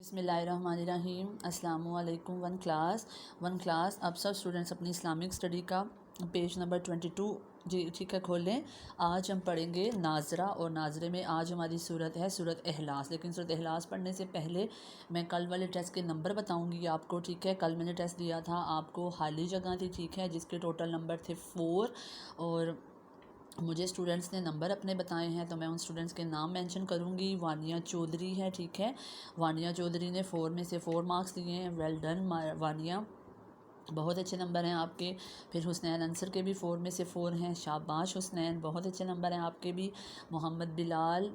बिस्मिल्लाहिर्रहमानिर्रहीम। अस्सलामु अलैकुम। वन क्लास अब सब स्टूडेंट्स अपनी इस्लामिक स्टडी का पेज नंबर 22 जी ठीक है खोल लें। आज हम पढ़ेंगे नाजरा, और नाजरे में आज हमारी सूरत है सूरत इखलास। लेकिन सूरत इखलास पढ़ने से पहले मैं कल वाले टेस्ट के नंबर बताऊंगी आपको, ठीक है। कल मैंने टेस्ट दिया था, आपको खाली जगह थी, ठीक है, जिसके टोटल नंबर थे 4, और मुझे स्टूडेंट्स ने नंबर अपने बताए हैं, तो मैं उन स्टूडेंट्स के नाम मेंशन करूंगी। वानिया चौधरी है, ठीक है, वानिया चौधरी ने 4 में से 4 मार्क्स दिए हैं। वेल डन वानिया, बहुत अच्छे नंबर हैं आपके। फिर हुसनैन अंसर के भी 4 में से 4 हैं। शाबाश हुसनैन, बहुत अच्छे नंबर हैं आपके भी। मोहम्मद बिलाल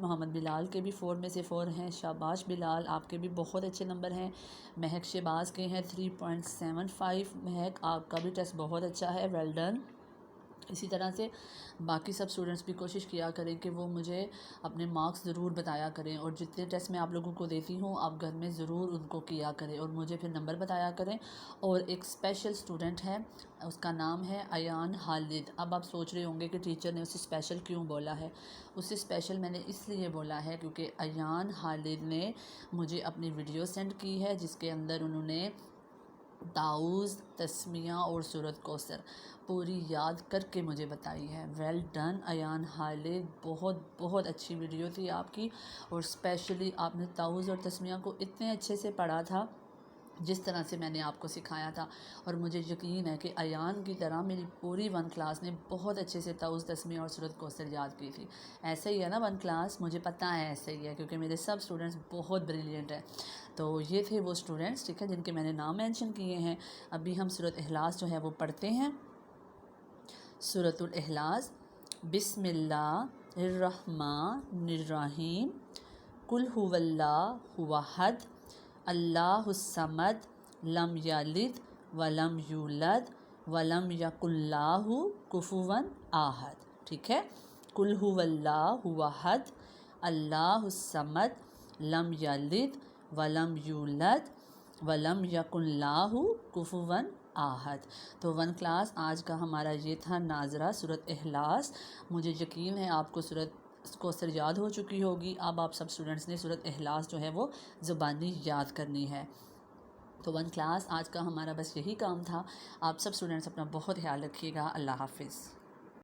के भी 4 में से 4 हैं। शाबाश बिलाल, आपके भी बहुत अच्छे नंबर हैं। महक शहबाज के हैं 3.75। महक, आपका भी टेस्ट बहुत अच्छा है, वेल डन। इसी तरह से बाकी सब स्टूडेंट्स भी कोशिश किया करें कि वो मुझे अपने मार्क्स ज़रूर बताया करें, और जितने टेस्ट मैं आप लोगों को देती हूँ आप घर में ज़रूर उनको किया करें और मुझे फिर नंबर बताया करें। और एक स्पेशल स्टूडेंट है, उसका नाम है अयान खालिद। अब आप सोच रहे होंगे कि टीचर ने उसे स्पेशल क्यों बोला है। उसे स्पेशल मैंने इसलिए बोला है क्योंकि अयान खालिद ने मुझे अपनी वीडियो सेंड की है, जिसके अंदर उन्होंने ताउज़, तस्मिया और सूरत कौसर पूरी याद करके मुझे बताई है। वेल डन अयान खालिद, बहुत बहुत अच्छी वीडियो थी आपकी, और स्पेशली आपने ताउज़ और तस्मिया को इतने अच्छे से पढ़ा था जिस तरह से मैंने आपको सिखाया था। और मुझे यकीन है कि अयान की तरह मेरी पूरी 1 क्लास ने बहुत अच्छे से ताउज़, तस्मिया और सूरत कौसर याद की थी। ऐसे ही है ना 1 क्लास, मुझे पता है ऐसे ही है, क्योंकि मेरे सब स्टूडेंट्स बहुत ब्रिलियंट हैं। तो ये थे वो स्टूडेंट्स, ठीक है, जिनके मैंने नाम मेंशन किए हैं। अभी हम सूरत इखलास जो है वो पढ़ते हैं। सूरतुल इखलास। बिस्मिल्लाहिर्रहमानिर्रहीम। कुल हुवल्लाहु अहद, अल्लाहुस्समद, लम यलिद वलम यूलद वलम यकुल्लाहु कुफुवन आहद, ठीक है। कुल हुवल्लाहु अहद, अल्लाहुस्समद, लम यलिद वलम यूलद वलम यकुल्लाहु कुफुवन आहद। तो 1 क्लास आज का हमारा ये था नाजरा सूरत इखलास। मुझे यकीन है आपको सूरत कौसर याद हो चुकी होगी। अब आप सब स्टूडेंट्स ने सूरत इखलास जो है वो ज़ुबानी याद करनी है। तो 1 क्लास आज का हमारा बस यही काम था। आप सब स्टूडेंट्स अपना बहुत ख्याल रखिएगा। अल्लाह हाफिज़।